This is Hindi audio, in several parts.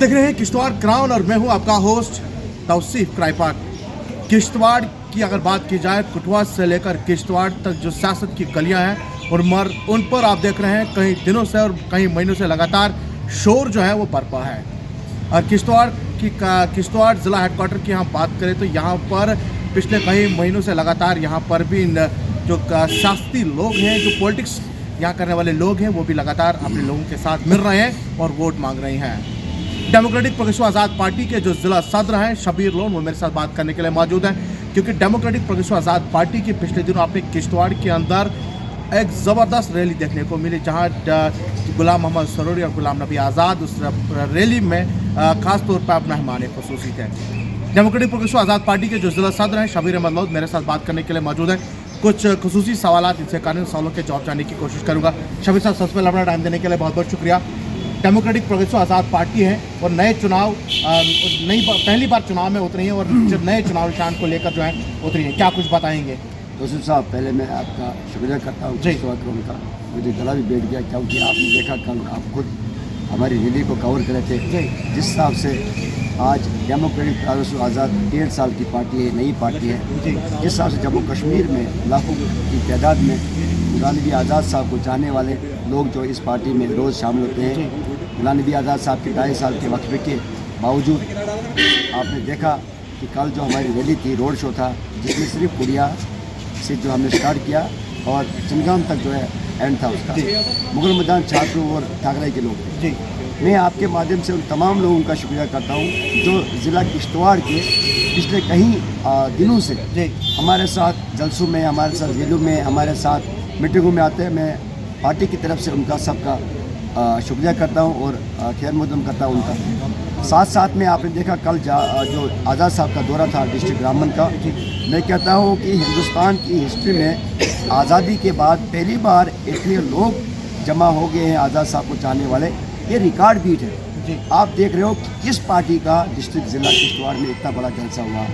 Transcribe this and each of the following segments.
देख रहे हैं किश्तवाड़ क्राउन और मैं हूं आपका होस्ट तौसीफ क्राइपाक। किश्तवाड़ की अगर बात की जाए, कठुआ से लेकर किश्तवाड़ तक जो सियासत की गलियां हैं उन पर आप देख रहे हैं कई दिनों से और कई महीनों से लगातार शोर जो है वो बरपा है। और किश्तवाड़ ज़िला हेडक्वार्टर की हम बात करें तो यहाँ पर पिछले कई महीनों से लगातार यहाँ पर भी जो सियासी लोग हैं, जो पॉलिटिक्स यहाँ करने वाले लोग हैं, वो भी लगातार अपने लोगों के साथ मिल रहे हैं और वोट मांग रहे हैं। डेमोक्रेटिक प्रोग्रेसिव आज़ाद पार्टी के जो ज़िला सदर हैं शबीर लोन, वो मेरे साथ बात करने के लिए मौजूद हैं, क्योंकि डेमोक्रेटिक प्रोग्रेसिव आज़ाद पार्टी की पिछले दिनों आपने किश्तवाड़ के अंदर एक ज़बरदस्त रैली देखने को मिली, जहां गुलाम मोहम्मद सरोरी और गुलाम नबी आज़ाद उस रैली में ख़ास तौर पर मेहमान खुसूसी थे। डेमोक्रेटिक प्रोग्रेसिव आज़ाद पार्टी के जो ज़िला सदर हैं शबीर अहमद लोन मेरे साथ बात करने के लिए मौजूद हैं। कुछ खुसूसी सवालात इनसे कानूनी सवालों के जवाब जानने की कोशिश करूँगा। शबीर साहब, सबसे पहले अपना टाइम देने के लिए बहुत बहुत शुक्रिया। डेमोक्रेटिक प्रोग्रेसिव आज़ाद पार्टी है और नए चुनाव पहली बार चुनाव में उतरी है और जब नए चुनाव निशान को लेकर जो है उतरी है, क्या कुछ बताएंगे? तौसीफ साहब, पहले मैं आपका शुक्रिया करता हूँ का। मुझे गला भी बैठ गया क्योंकि आपने देखा कल आप खुद हमारी रैली को कवर करे थे। जिस हिसाब से आज डेमोक्रेटिक प्रोग्रेसिव आज़ाद 1.5 साल की पार्टी है, नई पार्टी है, जिस हिसाब से जम्मू कश्मीर में लाखों की तादाद में गुलाम नबी आज़ाद साहब को चाहने वाले लोग जो इस पार्टी में रोज़ शामिल होते हैं, गुलाम नबी आज़ाद साहब के 2.5 साल के वक्फे के बावजूद आपने देखा कि कल जो हमारी रैली थी, रोड शो था, जिसमें सिर्फ कुड़िया से जो हमने स्टार्ट किया और चिंगाम तक जो है एंड था उसका। मुगल मैदान छात्रों और ठाकरे के लोग थे। मैं आपके माध्यम से उन तमाम लोगों का शुक्रिया करता हूँ जो ज़िला किश्तवाड़ के पिछले कई दिनों से हमारे साथ जलसों में, हमारे साथ रैलियों में, हमारे साथ मीटिंगों में आते हैं। मैं पार्टी की तरफ से उनका सबका शुक्रिया करता हूँ और खैर मकदम करता हूँ उनका। साथ साथ में आपने देखा कल जो आज़ाद साहब का दौरा था डिस्ट्रिक्ट रामबन का, मैं कहता हूँ कि हिंदुस्तान की हिस्ट्री में आज़ादी के बाद पहली बार इतने लोग जमा हो गए हैं आज़ाद साहब को चाहने वाले, ये रिकॉर्ड बीट है। आप देख रहे हो कि किस पार्टी का डिस्ट्रिक्ट ज़िला किश्तवाड़ में इतना बड़ा जलसा हुआ,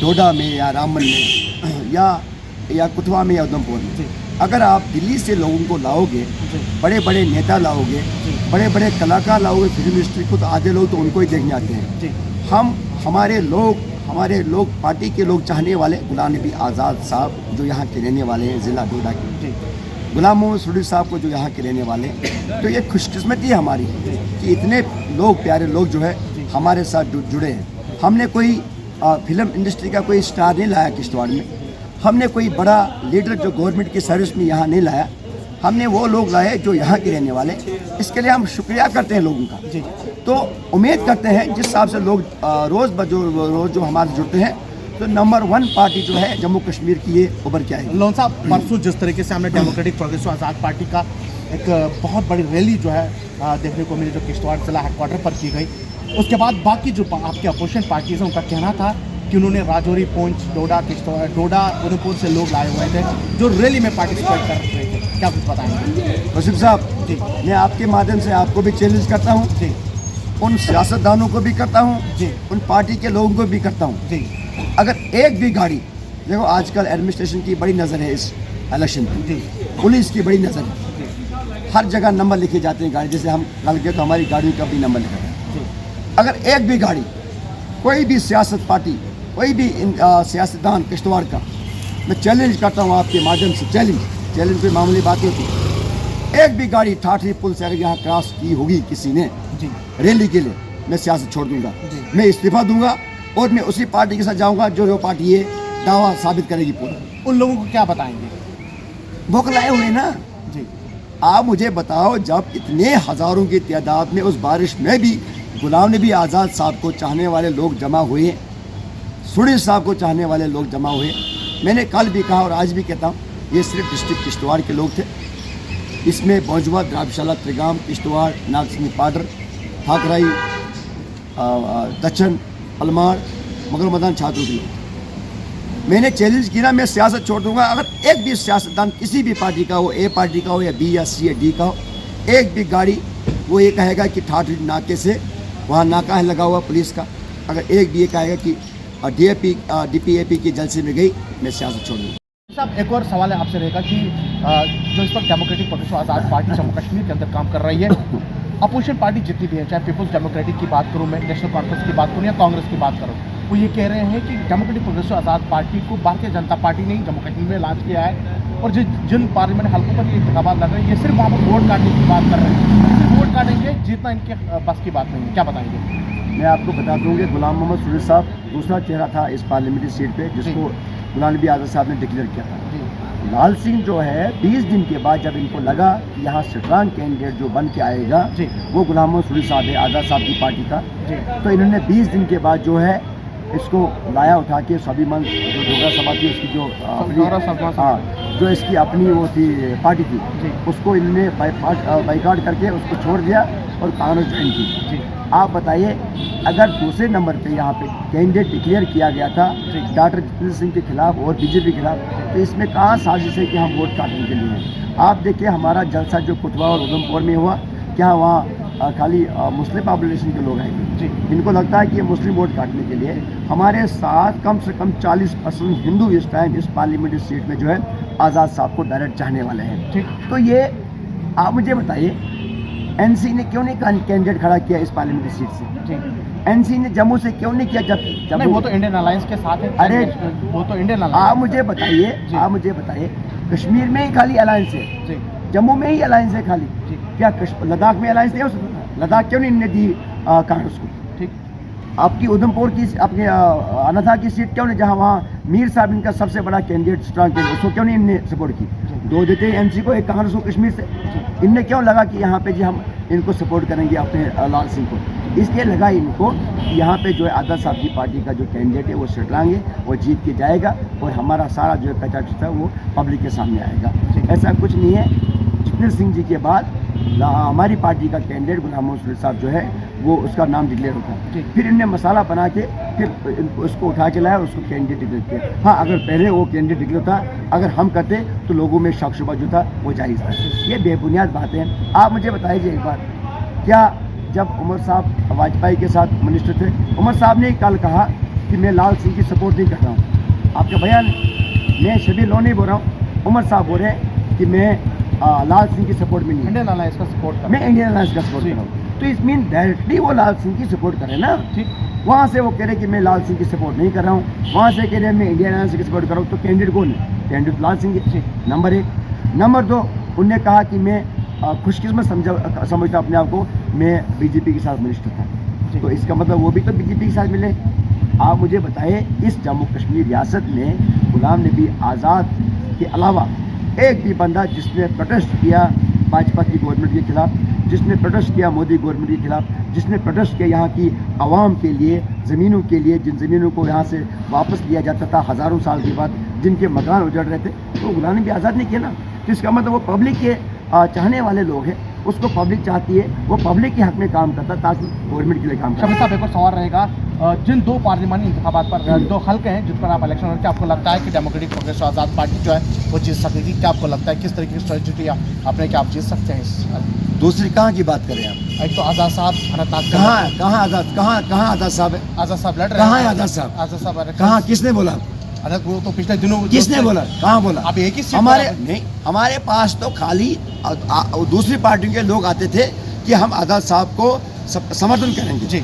डोडा में या रामबन में या कठुआ में या उधमपुर में। अगर आप दिल्ली से लोगों को लाओगे, बड़े बड़े नेता लाओगे, बड़े बड़े कलाकार लाओगे फिल्म इंडस्ट्री को, तो आधे लोग तो उनको ही देखने आते हैं। हमारे लोग पार्टी के लोग चाहने वाले गुलाम नबी आज़ाद साहब जो यहाँ के रहने वाले हैं, ज़िला डोडा के, गुलाम मोहम्मद सरोरी साहब को जो यहाँ के रहने वाले हैं, तो ये खुशकिस्मती है हमारी कि इतने लोग प्यारे लोग जो है हमारे साथ जुड़े हैं। हमने कोई फिल्म इंडस्ट्री का कोई स्टार नहीं लाया किश्तवाड़ में, हमने कोई बड़ा लीडर जो गवर्नमेंट की सर्विस में यहाँ नहीं लाया, हमने वो लोग लाए जो यहाँ के रहने वाले। इसके लिए हम शुक्रिया करते हैं लोगों का। तो उम्मीद करते हैं जिस हिसाब से लोग रोज़ जो हमारे जुड़ते हैं, तो नंबर 1 पार्टी जो है जम्मू कश्मीर की ये उभर के आएगी। लोन साहब, परसों जिस तरीके से हमने डेमोक्रेटिक प्रोग्रेसिव आज़ाद पार्टी का एक बहुत बड़ी रैली जो है देखने को मिली, जो किश्तवाड़ जिला हेडक्वार्टर पर की गई, उसके बाद बाकी जो आपके अपोजिशन पार्टीज हैं उनका कहना था कि उन्होंने राजौरी, पुंछ, डोडा उधमपुर से लोग लाए हुए थे जो रैली में पार्टिसिपेट कर रहे थे, क्या कुछ बताएंगे? तौसीफ साहब जी, मैं आपके माध्यम से आपको भी चैलेंज करता हूँ जी, उन सियासतदानों को भी करता हूँ जी, उन पार्टी के लोगों को भी करता हूँ जी, अगर एक भी गाड़ी, देखो आजकल एडमिनिस्ट्रेशन की बड़ी नज़र है इस इलेक्शन पर, पुलिस की बड़ी नज़र है, हर जगह नंबर लिखे जाते हैं गाड़ी, जैसे हम कल गए तो हमारी गाड़ियों का भी नंबर लिखा है। अगर एक भी गाड़ी, कोई भी सियासत पार्टी, कोई भी सियासतदान किश्तवाड़ का, मैं चैलेंज करता हूँ आपके माध्यम से, चैलेंज पे मामूली बात होती है, एक भी गाड़ी ठाठरी पुल से अगर यहाँ क्रॉस की होगी किसी ने रैली के लिए, मैं सियासत छोड़ दूंगा, मैं इस्तीफा दूंगा और मैं उसी पार्टी के साथ जाऊंगा जो पार्टी ये दावा साबित करेगी पूरा। उन लोगों को क्या बताएंगे? भूख लाए हुए ना जी। आप मुझे बताओ, जब इतने हज़ारों की तादाद में उस बारिश में भी गुलाम नबी आज़ाद साहब को चाहने वाले लोग जमा हुए, सरोरी साहब को चाहने वाले लोग जमा हुए, मैंने कल भी कहा और आज भी कहता हूँ, ये सिर्फ डिस्ट्रिक्ट किश्तवाड़ के लोग थे। इसमें मौजूदा द्राबशाला, त्रिगाम, किश्तवाड़, नागसिंह पाडर, ठाकराई, दक्षिण, अलमार, मुगल मैदान छात्रों के लोग। मैंने चैलेंज किया, मैं सियासत छोड़ दूंगा अगर एक भी सियासतदान किसी भी पार्टी का हो, ए पार्टी का हो या बी या सी या डी का हो, एक भी गाड़ी वो ये कहेगा कि ठाठरी नाके से, वहाँ नाका है लगा हुआ पुलिस का, अगर एक भी ये कहेगा कि DPAP की जलसे में गई, मैं सियासत छोड़ दूँगा। साहब, एक और सवाल है आपसे रहेगा कि जो इस वक्त democratic progressive Azad party Jammu Kashmir के अंदर काम कर रही है, अपोजिशन पार्टी जितनी भी है, चाहे पीपल्स डेमोक्रेटिक की बात करूँ मैं, नेशनल कॉन्फ्रेंस की बात करूँ या कांग्रेस की बात करूँ, वो ये कह रहे हैं कि डेमोक्रेटिक प्रोग्रेसिव आज़ाद पार्टी को भारतीय जनता पार्टी ने जम्मू कश्मीर में लॉन्च किया है और जिन पार्लियामेंट हल्कों पर ये इंतखाबात लड़ रहे हैं, ये सिर्फ वहाँ पर वोट काटने की बात कर रहे हैं, सिर्फ वोट काटेंगे, जीतना इनके बस की बात नहीं है। क्या बताएंगे? मैं आपको बता दूँ कि गुलाम मोहम्मद सुरैश साहब दूसरा चेहरा था इस पार्लियामेंट्री सीट पे, जिसको गुलाम नबी आज़ाद साहब ने डिक्लेयर किया था। लाल सिंह जो है 20 दिन के बाद जब इनको लगा कि यहाँ स्ट्रॉन्ग कैंडिडेट जो बन के आएगा वो गुलाम मोहम्मद सुरैश साहब है, आज़ाद साहब की पार्टी का, तो इन्होंने 20 दिन के बाद जो है इसको लाया उठा के स्वाभिमान जो डोगरा सभा थी उसकी जो अपनी जो इसकी अपनी वो थी पार्टी थी, उसको इन्होंने बाइकाट करके उसको छोड़ दिया और कांग्रेस ज्वाइन की। आप बताइए, अगर दूसरे नंबर पे यहाँ पे कैंडिडेट डिक्लेयर किया गया था डॉक्टर जितेंद्र सिंह के खिलाफ और बीजेपी के खिलाफ, तो इसमें कहाँ साजिश है कि हम वोट काटने के लिए हैं? आप देखिए हमारा जलसा जो कुटवा और उधमपुर में हुआ, क्या वहाँ खाली मुस्लिम पॉपुलेशन के लोग आएंगे? इनको लगता है कि ये मुस्लिम वोट काटने के लिए। हमारे साथ कम से कम 40% हिंदू इस टाइम इस पार्लियामेंट्री सीट में जो है आज़ाद साहब को डायरेक्ट चाहने वाले हैं। तो ये आप मुझे बताइए, एनसी ने क्यों नहीं कैंडिडेट खड़ा किया इस पार्लियामेंट्री सीट से? एनसी ने जम्मू से क्यों नहीं किया? जब नहीं, वो तो इंडियन अलायंस के साथ है। अरे वो तो इंडियन अलायंस। आप मुझे बताइए कश्मीर में ही खाली अलायंस है, जम्मू में ही अलायंस है खाली, क्या लद्दाख में अलायंस नहीं हो सकता? लद्दाख क्यों नहीं इन्होंने दी कांग्रेस को? ठीक, आपकी उधमपुर की अपने अनथा की सीट क्यों नहीं, जहाँ वहाँ मीर साहब इनका सबसे बड़ा कैंडिडेट स्ट्रॉन्ग कैंडिडेट, उसको क्यों नहीं इनने सपोर्ट की? 2 देते हैं एनसी को, एक कांग्रेस को कश्मीर से। इनने क्यों लगा कि यहाँ पे जी हम इनको सपोर्ट करेंगे अपने लाल सिंह को? इसलिए लगा इनको कि यहाँ पे जो है आज़ाद साहब की पार्टी का जो कैंडिडेट है वो स्ट्रॉन्ग है, वो जीत के जाएगा और हमारा सारा जो है कचाट है वो पब्लिक के सामने आएगा। ऐसा कुछ नहीं है। जितेंद्र सिंह जी के बाद हमारी पार्टी का कैंडिडेट गुलाम मोहम्मद सुरैश साहब जो है वो उसका नाम डिक्लेयर होता है, फिर इनने मसाला बना के फिर उसको उठा के लाया और उसको कैंडिडेट डिक्लेयर किया। हाँ, अगर पहले वो कैंडिडेट डिक्लेयर होता, अगर हम करते तो लोगों में शक शुबा जो था वो जायज़ था। ये बेबुनियाद बातें हैं। आप मुझे बताइए एक बात, क्या जब उमर साहब वाजपेयी के साथ मिनिस्टर थे, उमर साहब ने कल कहा कि मैं लाल सिंह की सपोर्ट नहीं कर रहा हूँ? आपका बयान, मैं शबीर लो नहीं बोल रहा हूँ, उमर साहब बोल रहे हैं कि मैं लाल सिंह की सपोर्ट में नहीं, इंडियन अलायंस का सपोर्ट कर, मैं इंडियन अलायंस का सपोर्ट कर रहा हूँ। तो इस मीन डायरेक्टली वो लाल सिंह की सपोर्ट करें ना। ठीक, वहाँ से वो कह रहे कि मैं लाल सिंह की सपोर्ट नहीं कर रहा हूँ, वहाँ से कह रहे मैं इंडियन अलायंस की सपोर्ट कर रहा हूँ, तो कैंडिडेट कौन है? कैंडिडेट लाल सिंह है, नंबर 1। नंबर 2, उनने कहा कि मैं खुशकिस्मत समझता अपने आप को, मैं बीजेपी के साथ मिनिस्टर था, तो इसका मतलब वो भी तो बीजेपी के साथ मिले। आप मुझे बताइए, इस जम्मू कश्मीर रियासत में गुलाम नबी आज़ाद के अलावा एक भी बंदा जिसने प्रोटेस्ट किया भाजपा की गवर्नमेंट के खिलाफ, जिसने प्रोटेस्ट किया मोदी गवर्नमेंट के खिलाफ, जिसने प्रोटेस्ट किया यहाँ की आवाम के लिए, ज़मीनों के लिए, जिन ज़मीनों को यहाँ से वापस लिया जाता था हज़ारों साल के बाद, जिनके मकान उजड़ रहे थे, तो गुलाम नबी आज़ाद ने किया ना। तो इसका मतलब वो पब्लिक के चाहने वाले लोग हैं, उसको पब्लिक चाहती है, वो पब्लिक के हक में काम करता ताकि गवर्नमेंट के लिए काम करे। साहब, एक और सवाल रहेगा, जिन 2 पार्लियामानी इंतखाबात पर 2 हल्के हैं जिन पर आप इलेक्शन लड़ते, आपको लगता है कि डेमोक्रेटिक प्रोग्रेसिव आज़ाद पार्टी जो है वो जीत सकेगी? क्या आपको लगता है, किस तरीके की स्ट्रेटजी आपने, क्या आप जीत सकते हैं? दूसरी कहाँ की बात करें आप? एक तो आज़ाद साहब अनंतनाग, कहाँ आज़ाद साहब है? आज़ाद साहब लड़ रहे हैं। कहाँ है आज़ाद साहब? आज़ाद साहब कहाँ, किसने बोला? अरे वो तो पिछले दिनों किसने बोला? कहाँ बोला? आप एक ही हमारे नहीं, हमारे पास तो खाली दूसरी पार्टियों के लोग आते थे कि हम आज़ाद साहब को समर्थन करेंगे जी।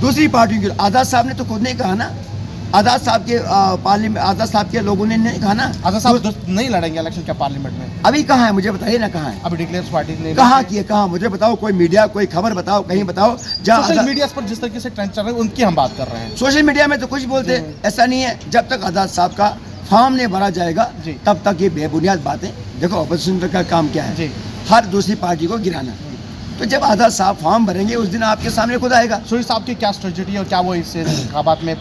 दूसरी पार्टियों के आज़ाद साहब ने तो खुद नहीं कहा ना, आज़ाद साहब के पार्लियामेंट, आज़ाद साहब के लोगों ने नहीं कहा ना आज़ाद साहब नहीं लड़ेंगे इलेक्शन क्या पार्लियामेंट में? अभी कहाँ है मुझे बताइए ना, कहाँ है? अभी डिक्लेयर पार्टी ने कहाँ किए? कहाँ मुझे बताओ, कोई मीडिया, कोई खबर बताओ, कहीं बताओ। सोशल मीडिया पर जिस तरीके से ट्रेंड चल रहा है उनकी हम बात कर रहे हैं। सोशल मीडिया में तो कुछ बोलते हैं, ऐसा नहीं है। जब तक आज़ाद साहब का फॉर्म नहीं भरा जाएगा तब तक ये बेबुनियाद बातें। देखो ऑपोजिशन का काम क्या है, हर दूसरी पार्टी को गिराना। तो जब आज़ाद साहब फॉर्म भरेंगे उस दिन आपके सामने खुद आएगा। सुरेश साहब की क्या स्ट्रेटजी है और क्या वो इस इंतखाबात में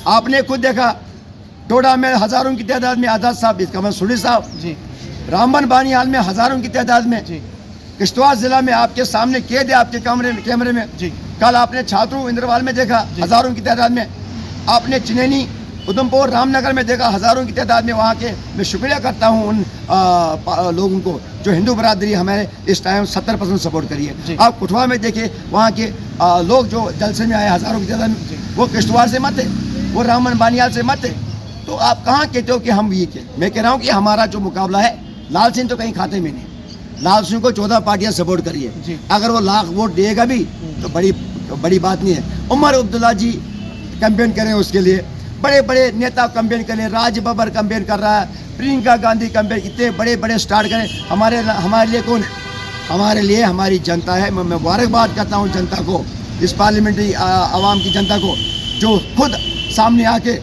आपने खुद देखा, टोडा में हजारों की तादाद में आज़ाद साहब, इसका मतलब सुरेश साहब जी, रामबन बानियाल में हजारों की तादाद में जी, किश्तवाड़ जिला में आपके सामने कैद है आपके कैमरे में जी। कल आपने छात्रों इंद्रवाल में देखा हजारों की तादाद में, आपने चिनेनी उधमपुर रामनगर में देखा हजारों की तादाद में। वहाँ के मैं शुक्रिया करता हूँ उन लोगों को जो हिंदू बरादरी हमें इस टाइम 70% सपोर्ट करी है। आप कुठवा में देखे, वहाँ के लोग जो जलसे में आए हजारों की तादाद में, वो किश्तवाड़ से मत है, वो रामबन बानियाल से मत है। तो आप कहाँ कहते हो कि हम ये के? मैं कह रहा हूँ कि हमारा जो मुकाबला है, लाल सिंह तो कहीं खाते में नहीं, लाल सिंह को 14 पार्टियां सपोर्ट करी है। जी। अगर वो लाख वोट देगा भी तो बड़ी बात नहीं है। उमर अब्दुल्ला जी कैंपेन करें उसके लिए, बड़े बड़े नेता कैंपेन करें, राज बब्बर कैंपेन कर रहा है, प्रियंका गांधी कैंपेन, इतने बड़े बड़े स्टार्ट करें। हमारे लिए कौन है? हमारे लिए हमारी जनता है। मैं मुबारकबाद करता हूँ जनता को, इस पार्लियामेंट्री आवाम की जनता को, जो खुद सामने आके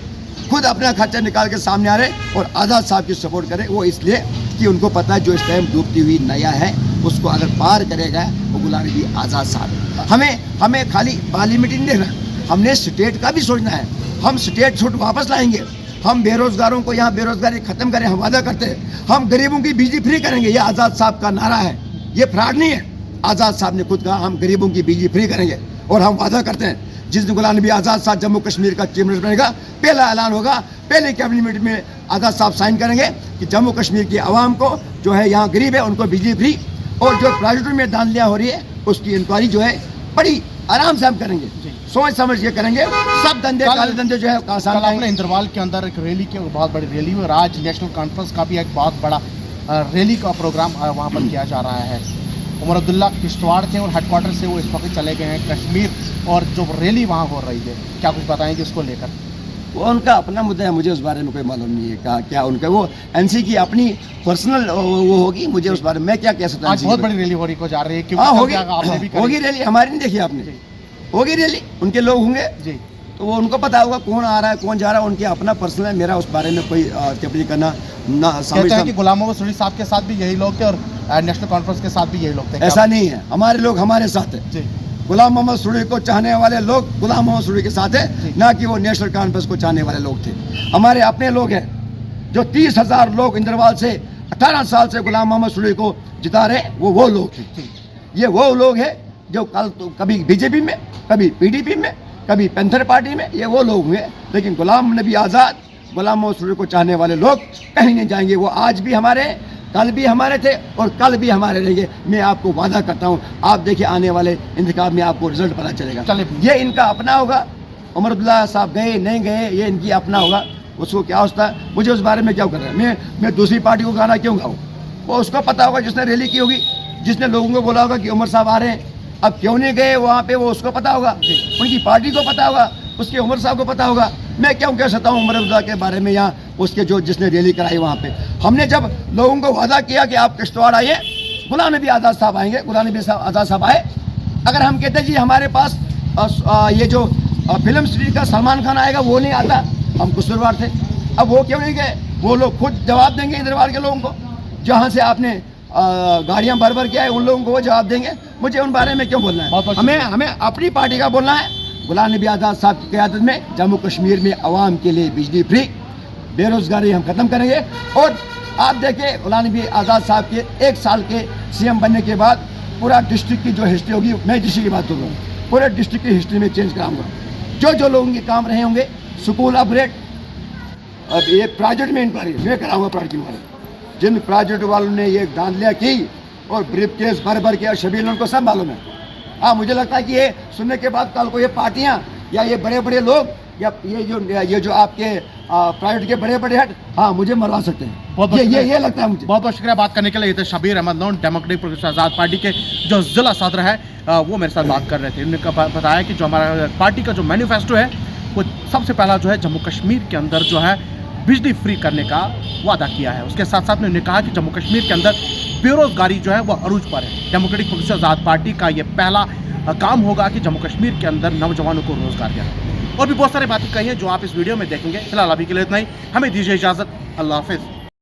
खुद अपना खर्चा निकाल के सामने आ रहे और आज़ाद साहब की सपोर्ट करें। वो इसलिए कि उनको पता है जो इस टाइम डूबती हुई नया है उसको अगर पार करेगा वो गुलाम नबी आज़ाद साहब है। हमें खाली पार्लियामेंट्री नहीं देखना, हमने स्टेट का भी सोचना है। हम स्टेट छूट वापस लाएंगे, हम बेरोजगारों को यहाँ बेरोजगारी खत्म करें, हम वादा करते हैं। हम गरीबों की बिजली फ्री करेंगे, ये आज़ाद साहब का नारा है, ये फ्रॉड नहीं है। आज़ाद साहब ने खुद कहा हम गरीबों की बिजली फ्री करेंगे और हम वादा करते हैं जिस दिन गुलाम नबी आज़ाद साहब जम्मू कश्मीर का चीफ मिनिस्टर बनेगा, पहला ऐलान होगा, पहले कैबिनेट में आज़ाद साहब साइन करेंगे कि जम्मू कश्मीर की आवाम को जो है यहाँ गरीब है उनको बिजली फ्री, और जो प्राइवेट में दांधलियाँ हो रही है उसकी इंक्वायरी जो है बड़ी आराम से हम करेंगे, सोच समझ के करेंगे। सब धंधे काले धंधे जो है आसान कल आपने इंद्रवाल के अंदर एक रैली की, बहुत बड़ी रैली हुई, आज नेशनल कॉन्फ्रेंस का भी एक बहुत बड़ा रैली का प्रोग्राम वहाँ पर किया जा रहा है। उमर अब्दुल्ला किश्तवाड़ थे और हेडक्वार्टर से वो इस वक्त चले गए हैं कश्मीर, और जो रैली वहाँ हो रही है, क्या कुछ बताएंगे इसको लेकर? वो उनका अपना मुद्दा है, मुझे उस बारे में कोई मालूम नहीं है क्या उनका, वो एनसी की अपनी पर्सनल वो होगी, मुझे उस बारे में मैं क्या कह सकता हूँ। आज बहुत बड़ी रैली हो रही को जा रही है, हाँ होगी रैली, हमारी नहीं देखी आपने, होगी रैली, उनके लोग होंगे जी, तो वो उनको पता होगा कौन आ रहा है कौन जा रहा है, उनके अपना पर्सनल है, मेरा उस बारे में कोई टिप्पणी करना ना समझता। कि गुलाम मोहम्मद सुरी साहब के साथ भी यही लोग थे और नेशनल कॉन्फ्रेंस के साथ भी यही लोग थे? ऐसा नहीं है, हमारे लोग हमारे साथ है जी। गुलाम मोहम्मद सुरी को चाहने वाले लोग गुलाम मोहम्मद सुरी के साथ है, ना कि वो नेशनल कॉन्फ्रेंस को चाहने वाले लोग थे। हमारे अपने लोग हैं, जो 30,000 लोग इंद्रवाल से 18 साल से गुलाम मोहम्मद सुरी को जिता रहे, वो लोग थे। ये वो लोग हैं जो कल तो कभी बीजेपी में, कभी पीडीपी में, कभी पैंथर पार्टी में, ये वो लोग हुए। लेकिन गुलाम नबी आज़ाद, गुलाम मोहम्मद सुरी को चाहने वाले लोग कहीं नहीं जाएंगे। वो आज भी हमारे, कल भी हमारे थे और कल भी हमारे रहेंगे। मैं आपको वादा करता हूँ, आप देखिए आने वाले इंतखाब में आपको रिजल्ट पता चलेगा। ये इनका अपना होगा, उमर अब्दुल्ला साहब गए नहीं गए ये इनकी अपना होगा, उसको क्या होता है मुझे उस बारे में क्या कर रहा है। मैं दूसरी पार्टी को गाना क्यों गाऊँ? वो उसको पता होगा जिसने रैली की होगी, जिसने लोगों को बोला होगा कि उमर साहब आ रहे हैं, अब क्यों नहीं गए वहाँ पे, वो उसको पता होगा, उनकी पार्टी को पता होगा, उसके उमर साहब को पता होगा। मैं क्यों कह सकता हूँ उमर अब्दुल्ला के बारे में, यहाँ उसके जो जिसने रैली कराई वहाँ पे। हमने जब लोगों को वादा किया कि आप किश्तवाड़ आइए, गुलाम नबी आज़ाद साहब आएंगे, गुलाम नबी आज़ाद साहब आए। अगर हम कहते जी हमारे पास ये जो फिल्म सिटी का सलमान खान आएगा वो नहीं आता, हम कसूरवार थे। अब वो क्यों नहीं गए? वो लोग खुद जवाब देंगे इंद्रवाल के लोगों को, जहाँ से आपने गाड़ियाँ भर के आए उन लोगों को वो जवाब देंगे। मुझे उन बारे में क्यों बोलना है? हमें अपनी पार्टी का बोलना है। गुलाम नबी आज़ाद साहब की क़यादत में जम्मू कश्मीर में आवाम के लिए बिजली फ्री, बेरोज़गारी हम ख़त्म करेंगे। और आप देखिए गुलाम नबी आज़ाद साहब के 1 साल के सीएम बनने के बाद पूरा डिस्ट्रिक्ट की जो हिस्ट्री होगी, मैं डिस्ट्रिक्ट की बात कर रहा हूँ, पूरे डिस्ट्रिक्ट की हिस्ट्री में चेंज कराऊंगा। जो लोगों के काम रहे होंगे, स्कूल अपग्रेड, अब ये प्रोजेक्ट में इंक्वायरी मैं कराऊंगा। प्रोजेक्ट की इंक्वायरी जिन प्रोजेक्ट वालों ने ये धांधलियाँ की और ब्रीफ केस भर के शबीर, उनको सब मालूम है। हाँ, मुझे लगता है कि ये सुनने के बाद कल को ये पार्टियाँ या ये बड़े लोग या ये जो आपके प्राइवेट के बड़े हेड, हाँ मुझे मरवा सकते हैं। ये लगता है मुझे। बहुत शुक्रिया बात करने के लिए। ये थे Shabir Ahmad Lone, democratic progressive Azad party के जो जिला सदर है, वो मेरे साथ बात कर रहे थे। उन्होंने बताया कि जो हमारा पार्टी का जो मैनिफेस्टो है वो सबसे पहला जो है जम्मू कश्मीर के अंदर जो है बिजली फ्री करने का वादा किया है। उसके साथ साथ उन्होंने कहा कि जम्मू कश्मीर के अंदर बेरोजगारी जो है वो अरूज पर है। डेमोक्रेटिक प्रोग्रेसिव आज़ाद पार्टी का ये पहला काम होगा कि जम्मू कश्मीर के अंदर नौजवानों को रोजगार दिया। और भी बहुत सारी बातें कही हैं जो आप इस वीडियो में देखेंगे। फिलहाल अभी के लिए इतना ही, हमें दीजिए इजाज़त। अल्लाह हाफिज़।